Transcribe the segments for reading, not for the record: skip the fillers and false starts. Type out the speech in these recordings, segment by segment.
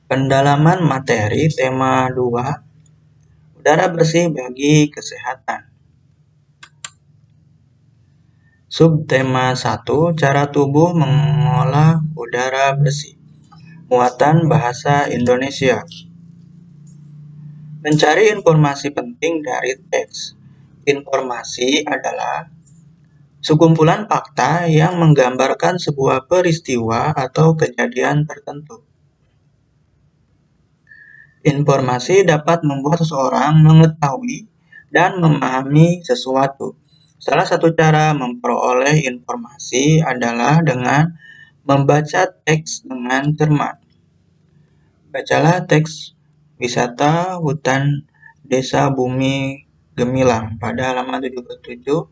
Pendalaman materi tema 2, udara bersih bagi kesehatan. Subtema 1, cara tubuh mengolah udara bersih. Muatan bahasa Indonesia. Mencari informasi penting dari teks. Informasi adalah sekumpulan fakta yang menggambarkan sebuah peristiwa atau kejadian tertentu. Informasi dapat membuat seseorang mengetahui dan memahami sesuatu. Salah satu cara memperoleh informasi adalah dengan membaca teks dengan cermat. Bacalah teks wisata hutan Desa Bumi Gemilang pada halaman 77.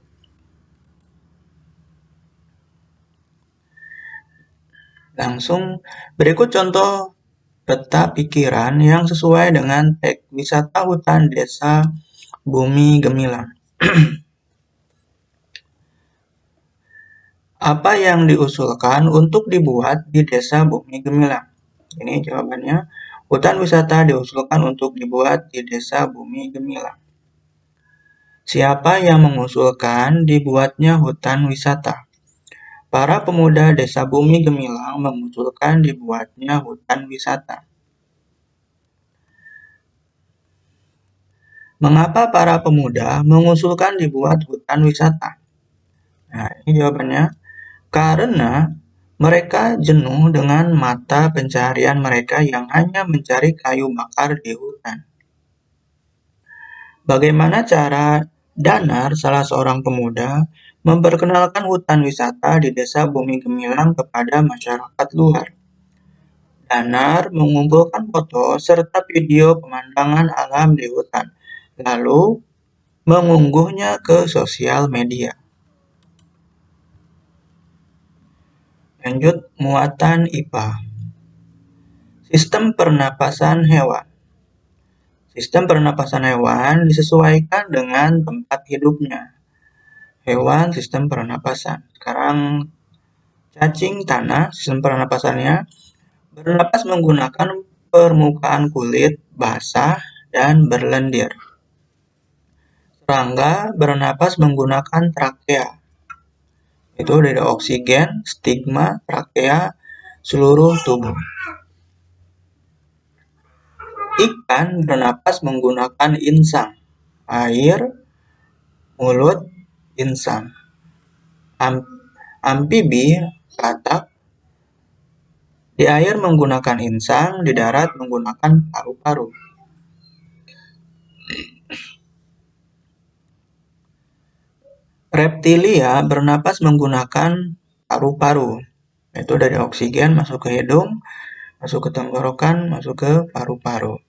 Langsung berikut contoh peta pikiran yang sesuai dengan teks wisata hutan Desa Bumi Gemilang. Apa yang diusulkan untuk dibuat di Desa Bumi Gemilang? Ini jawabannya. Hutan wisata diusulkan untuk dibuat di Desa Bumi Gemilang. Siapa yang mengusulkan dibuatnya hutan wisata? Para pemuda Desa Bumi Gemilang mengusulkan dibuatnya hutan wisata. Mengapa para pemuda mengusulkan dibuat hutan wisata? Nah, ini jawabannya. Karena mereka jenuh dengan mata pencaharian mereka yang hanya mencari kayu bakar di hutan. Bagaimana cara Danar, salah seorang pemuda, memperkenalkan hutan wisata di Desa Bumi Gemilang kepada masyarakat luar? Danar mengumpulkan foto serta video pemandangan alam di hutan, lalu mengunggahnya ke sosial media. Lanjut, muatan IPA. Sistem pernapasan hewan. Sistem pernapasan hewan disesuaikan dengan tempat hidupnya. Hewan sistem pernapasan. Sekarang cacing tanah, sistem pernapasannya bernapas menggunakan permukaan kulit basah dan berlendir. Serangga bernapas menggunakan trakea. Itu dari oksigen, stigma, trakea, seluruh tubuh. Ikan bernapas menggunakan insang, air, mulut, insang. Amfibi, katak, di air menggunakan insang, di darat menggunakan paru-paru. Reptilia bernapas menggunakan paru-paru. Itu dari oksigen masuk ke hidung, masuk ke tenggorokan, masuk ke paru-paru.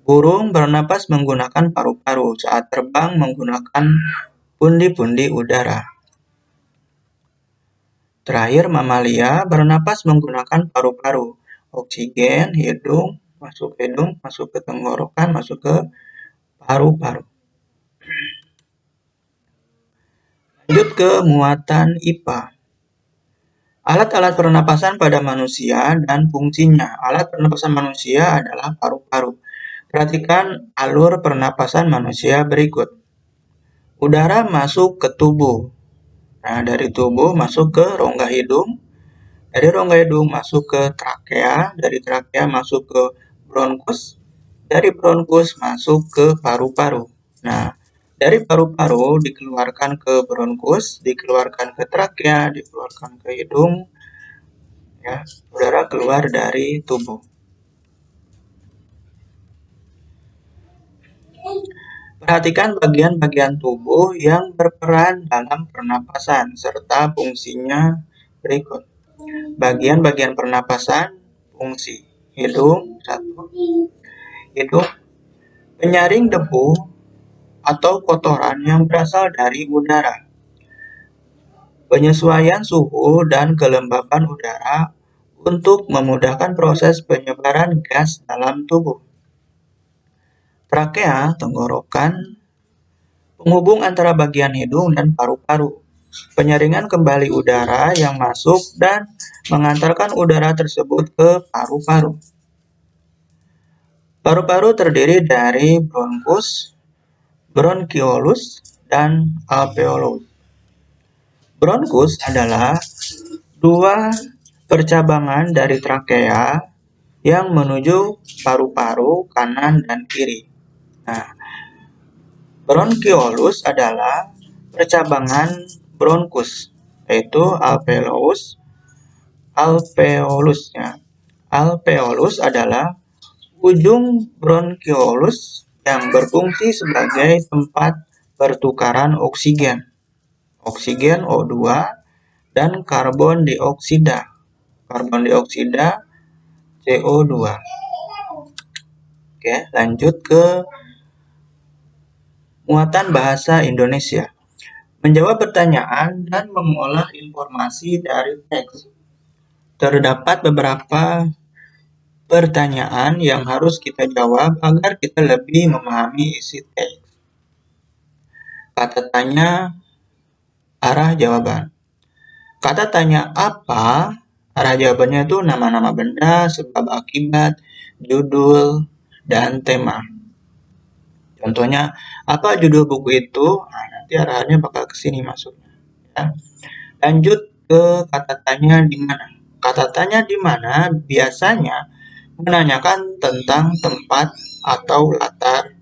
Burung bernapas menggunakan paru-paru, saat terbang menggunakan pundi-pundi udara. Terakhir, mamalia bernapas menggunakan paru-paru, oksigen, hidung, masuk ke tenggorokan, masuk ke paru-paru. Lanjut ke muatan IPA. Alat-alat pernapasan pada manusia dan fungsinya. Alat pernapasan manusia adalah paru-paru. Perhatikan alur pernapasan manusia berikut. Udara masuk ke tubuh. Nah, dari tubuh masuk ke rongga hidung. Dari rongga hidung masuk ke trakea. Dari trakea masuk ke bronkus. Dari bronkus masuk ke paru-paru. Nah, dari paru-paru dikeluarkan ke bronkus, dikeluarkan ke trakea, dikeluarkan ke hidung. Ya, udara keluar dari tubuh. Perhatikan bagian-bagian tubuh yang berperan dalam pernapasan serta fungsinya berikut. Bagian-bagian pernapasan, fungsi. Hidung, 1. Hidung penyaring debu atau kotoran yang berasal dari udara. Penyesuaian suhu dan kelembapan udara untuk memudahkan proses penyebaran gas dalam tubuh. Trakea, tenggorokan, penghubung antara bagian hidung dan paru-paru. penyaringan kembali udara yang masuk dan mengantarkan udara tersebut ke paru-paru. Paru-paru terdiri dari bronkus, bronkiolus, dan alveolus. Bronkus adalah dua percabangan dari trakea yang menuju paru-paru kanan dan kiri. Nah, bronkiolus adalah percabangan bronkus, yaitu alveolusnya. Alveolus adalah ujung bronkiolus yang berfungsi sebagai tempat pertukaran oksigen O2 dan karbon dioksida CO2. Oke, lanjut ke muatan bahasa Indonesia. Menjawab pertanyaan dan mengolah informasi dari teks. Terdapat beberapa pertanyaan yang harus kita jawab agar kita lebih memahami isi teks. Kata tanya, arah jawaban. Kata tanya apa, arah jawabannya itu nama-nama benda, sebab akibat, judul, dan tema. Contohnya, apa judul buku itu? Nah, nanti arahannya bakal ke sini masuknya. Ya. Lanjut ke kata tanya di mana. Kata tanya di mana biasanya menanyakan tentang tempat atau latar.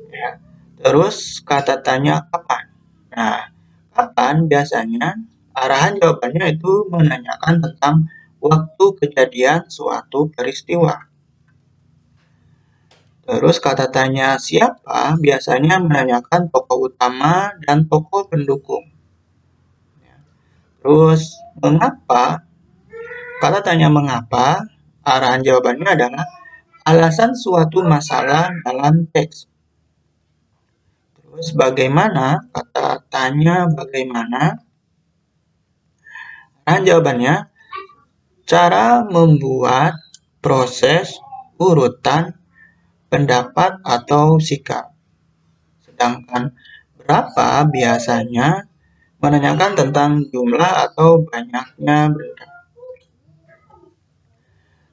Ya. Terus kata tanya kapan. Nah, kapan biasanya arahan jawabannya itu menanyakan tentang waktu kejadian suatu peristiwa. Terus kata tanya siapa biasanya menanyakan tokoh utama dan tokoh pendukung. Terus mengapa? Kata tanya mengapa, arahan jawabannya adalah alasan suatu masalah dalam teks. Terus bagaimana? Kata tanya bagaimana. Arahan jawabannya cara membuat, proses, urutan, pendapat atau sikap. Sedangkan berapa biasanya menanyakan tentang jumlah atau banyaknya benda.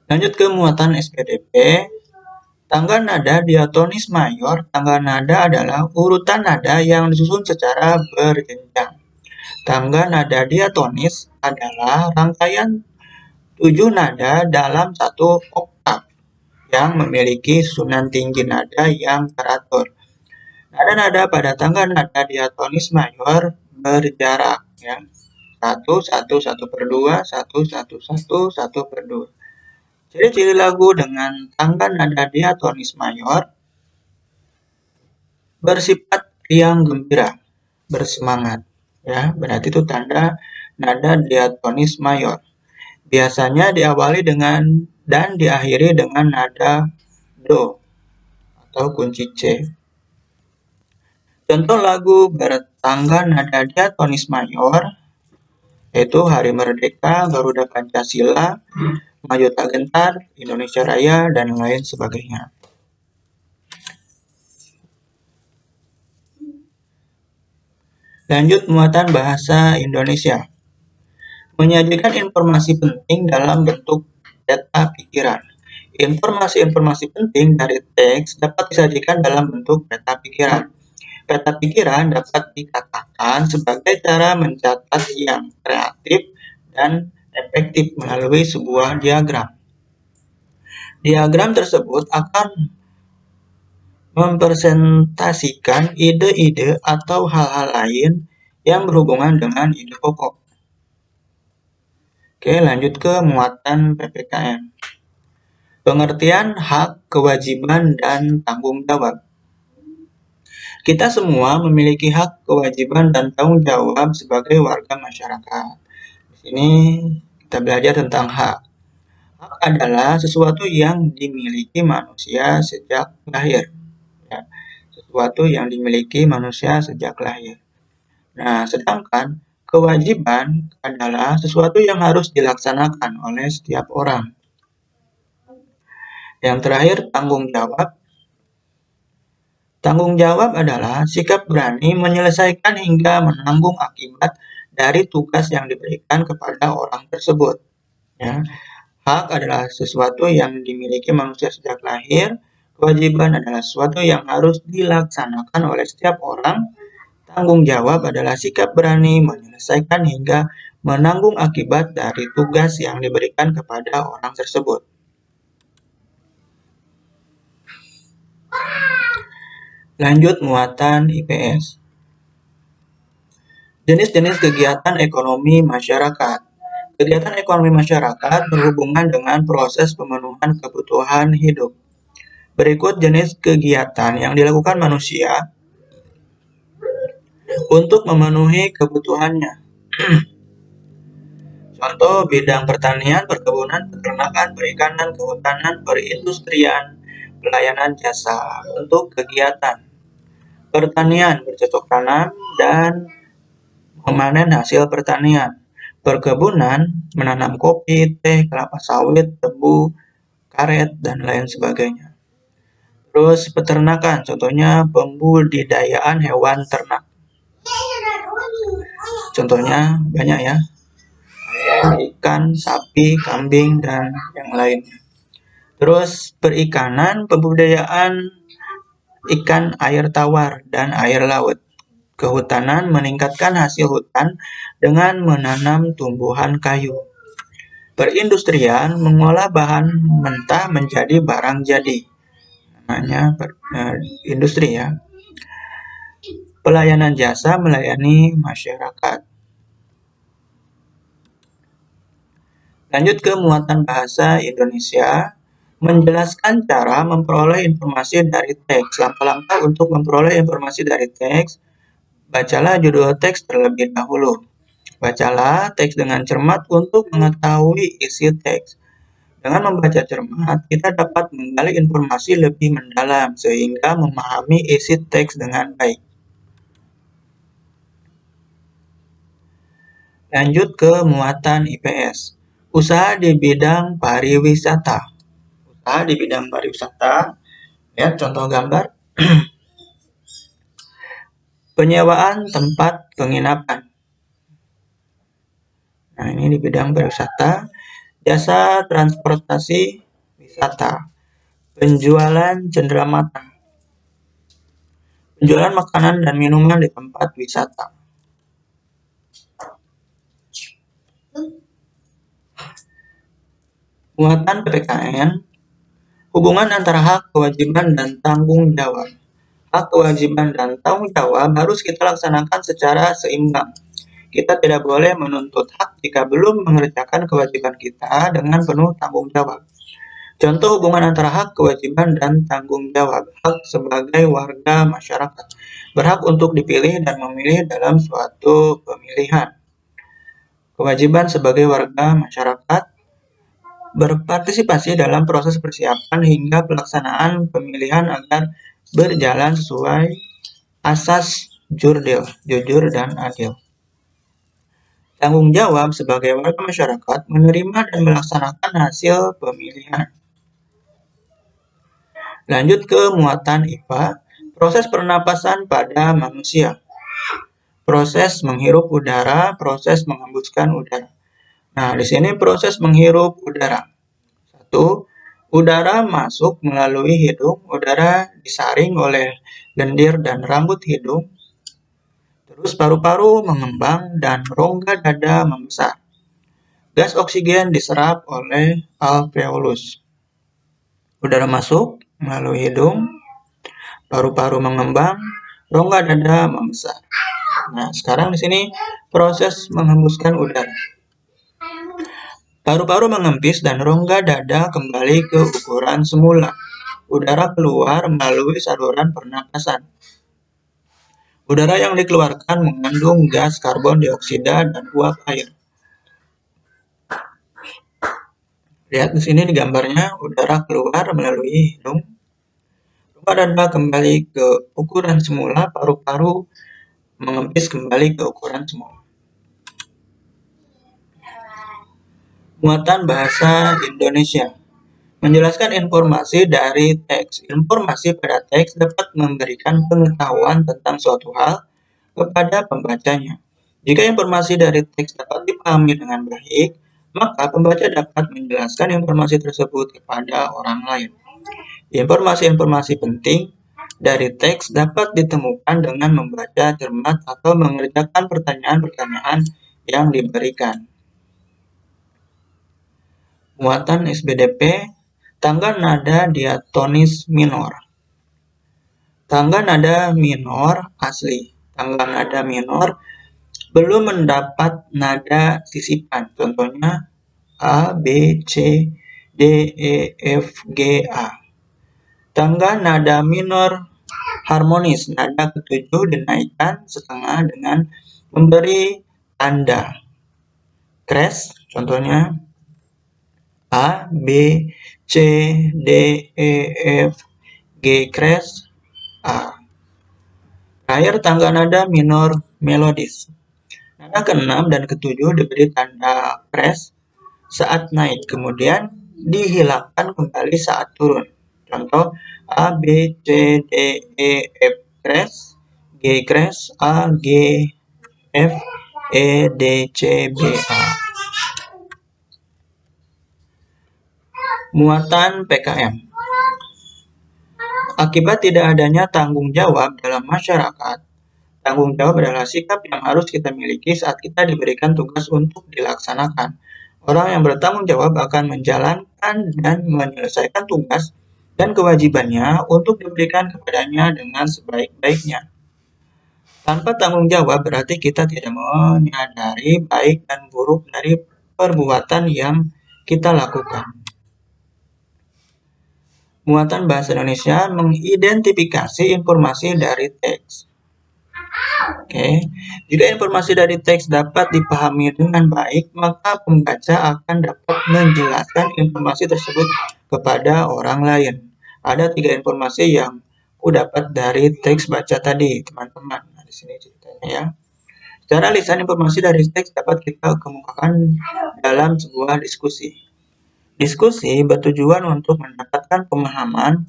Lanjut ke muatan SPDP. Tangga nada diatonis mayor. Tangga nada adalah urutan nada yang disusun secara berjenjang. Tangga nada diatonis adalah rangkaian 7 nada dalam satu oktav yang memiliki susunan tinggi nada yang teratur. Nada-nada pada tangga nada diatonis mayor berjarak, ya. 1, 1, 1 per 2, 1, 1, 1, 1 per 2. Ciri-ciri lagu dengan tangga nada diatonis mayor bersifat riang gembira, bersemangat, ya. Berarti itu tanda nada diatonis mayor. Biasanya diawali dengan dan diakhiri dengan nada do atau kunci C. Contoh lagu bertangga nada diatonis mayor yaitu Hari Merdeka, Garuda Pancasila, Maju Tak Gentar, Indonesia Raya, dan lain sebagainya. Lanjut muatan bahasa Indonesia. Menyajikan informasi penting dalam bentuk peta pikiran. Informasi-informasi penting dari teks dapat disajikan dalam bentuk peta pikiran. Peta pikiran dapat dikatakan sebagai cara mencatat yang kreatif dan efektif melalui sebuah diagram. Diagram tersebut akan mempresentasikan ide-ide atau hal-hal lain yang berhubungan dengan ide pokok. Oke, lanjut ke muatan PPKN. Pengertian hak, kewajiban, dan tanggung jawab. Kita semua memiliki hak, kewajiban, dan tanggung jawab sebagai warga masyarakat. Di sini kita belajar tentang hak. Hak adalah sesuatu yang dimiliki manusia sejak lahir. Ya, sesuatu yang dimiliki manusia sejak lahir. Nah, sedangkan kewajiban adalah sesuatu yang harus dilaksanakan oleh setiap orang. Yang terakhir, tanggung jawab. Tanggung jawab adalah sikap berani menyelesaikan hingga menanggung akibat dari tugas yang diberikan kepada orang tersebut. Ya. Hak adalah sesuatu yang dimiliki manusia sejak lahir. Kewajiban adalah sesuatu yang harus dilaksanakan oleh setiap orang. Tanggung jawab adalah sikap berani menyelesaikan hingga menanggung akibat dari tugas yang diberikan kepada orang tersebut. Lanjut muatan IPS. Jenis-jenis kegiatan ekonomi masyarakat. Kegiatan ekonomi masyarakat berhubungan dengan proses pemenuhan kebutuhan hidup. Berikut jenis kegiatan yang dilakukan manusia untuk memenuhi kebutuhannya. Contoh bidang pertanian, perkebunan, peternakan, perikanan, kehutanan, perindustrian, pelayanan jasa. Untuk kegiatan pertanian, bercocok tanam dan memanen hasil pertanian. Perkebunan, menanam kopi, teh, kelapa sawit, tebu, karet, dan lain sebagainya. Terus peternakan, contohnya pembudidayaan hewan ternak. Contohnya banyak ya, ikan, sapi, kambing, dan yang lainnya. Terus perikanan, pembudidayaan ikan air tawar dan air laut. Kehutanan, meningkatkan hasil hutan dengan menanam tumbuhan kayu. Perindustrian, mengolah bahan mentah menjadi barang jadi. Namanya industri ya. Pelayanan jasa, melayani masyarakat. Lanjut ke muatan bahasa Indonesia, menjelaskan cara memperoleh informasi dari teks. Langkah-langkah untuk memperoleh informasi dari teks, bacalah judul teks terlebih dahulu. Bacalah teks dengan cermat untuk mengetahui isi teks. Dengan membaca cermat, kita dapat menggali informasi lebih mendalam sehingga memahami isi teks dengan baik. Lanjut ke muatan IPS. Usaha di bidang pariwisata. Usaha di bidang pariwisata, lihat contoh gambar. Penyewaan tempat penginapan. Nah, ini di bidang pariwisata. Jasa transportasi wisata. Penjualan cenderamata. Penjualan makanan dan minuman di tempat wisata. Muatan PPKN, hubungan antara hak, kewajiban, dan tanggung jawab. Hak, kewajiban, dan tanggung jawab harus kita laksanakan secara seimbang. Kita tidak boleh menuntut hak jika belum mengerjakan kewajiban kita dengan penuh tanggung jawab. Contoh hubungan antara hak, kewajiban, dan tanggung jawab. Hak sebagai warga masyarakat, berhak untuk dipilih dan memilih dalam suatu pemilihan. Kewajiban sebagai warga masyarakat, berpartisipasi dalam proses persiapan hingga pelaksanaan pemilihan agar berjalan sesuai asas jurdil, jujur dan adil. Tanggung jawab sebagai warga masyarakat, menerima dan melaksanakan hasil pemilihan. Lanjut ke muatan IPA, proses pernapasan pada manusia. Proses menghirup udara, proses menghembuskan udara. Nah, di sini proses menghirup udara. 1. Udara masuk melalui hidung, udara disaring oleh lendir dan rambut hidung. Terus paru-paru mengembang dan rongga dada membesar. Gas oksigen diserap oleh alveolus. Udara masuk melalui hidung, paru-paru mengembang, rongga dada membesar. Nah, sekarang di sini proses menghembuskan udara. Paru-paru mengempis dan rongga dada kembali ke ukuran semula. Udara keluar melalui saluran pernapasan. Udara yang dikeluarkan mengandung gas karbon dioksida dan uap air. Lihat di sini di gambarnya, udara keluar melalui hidung. Rongga dada kembali ke ukuran semula, paru-paru mengempis kembali ke ukuran semula. Muatan bahasa Indonesia, Menjelaskan informasi dari teks. Informasi pada teks dapat memberikan pengetahuan tentang suatu hal kepada pembacanya. Jika informasi dari teks dapat dipahami dengan baik, maka pembaca dapat menjelaskan informasi tersebut kepada orang lain. Informasi-informasi penting dari teks dapat ditemukan dengan membaca cermat atau mengerjakan pertanyaan-pertanyaan yang diberikan. Muatan SBDP, tangga nada diatonis minor. Tangga nada minor asli. Tangga nada minor belum mendapat nada sisipan. Contohnya A, B, C, D, E, F, G, A. Tangga nada minor harmonis. Nada ketujuh dinaikkan setengah dengan memberi tanda kres. Contohnya A, B, C, D, E, F, G kres, A. Terakhir tangga nada minor melodis. Nada ke-6 dan ke-7 diberi tanda kres saat naik, kemudian dihilangkan kembali saat turun. Contoh A, B, C, D, E, F kres, G kres, A, G, F, E, D, C, B, A. Muatan PKM. Akibat tidak adanya tanggung jawab dalam masyarakat, tanggung jawab adalah sikap yang harus kita miliki saat kita diberikan tugas untuk dilaksanakan. Orang yang bertanggung jawab akan menjalankan dan menyelesaikan tugas dan kewajibannya untuk diberikan kepadanya dengan sebaik-baiknya. Tanpa tanggung jawab berarti kita tidak menyadari baik dan buruk dari perbuatan yang kita lakukan. Muatan bahasa Indonesia mengidentifikasi informasi dari teks. Oke, jika informasi dari teks dapat dipahami dengan baik, maka pembaca akan dapat menjelaskan informasi tersebut kepada orang lain. Ada 3 informasi yang aku dapat dari teks baca tadi, teman-teman. Nah, di sini ceritanya ya. Secara lisan informasi dari teks dapat kita kemukakan dalam sebuah diskusi. Diskusi bertujuan untuk mendapatkan pemahaman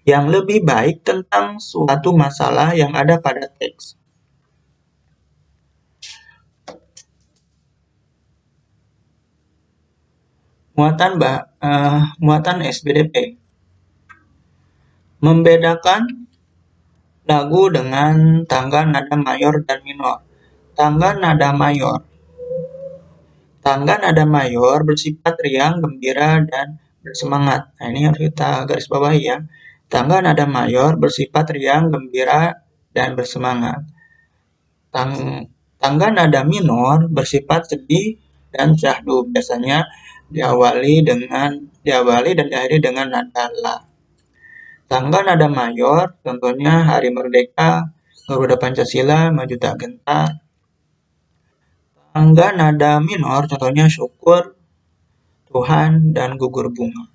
yang lebih baik tentang suatu masalah yang ada pada teks. Muatan SBDP. Membedakan lagu dengan tangga nada mayor dan minor. Tangga nada mayor. Tangga nada mayor bersifat riang, gembira, dan bersemangat. Nah, ini harus kita garis bawahi ya. Tangga nada mayor bersifat riang, gembira, dan bersemangat. Tangga nada minor bersifat sedih dan syahdu. Biasanya diawali dan diakhiri dengan nada la. Tangga nada mayor, contohnya Hari Merdeka, Garuda Pancasila, Maju Tak Gentar. Tangga nada minor, contohnya Syukur, Tuhan, dan Gugur Bunga.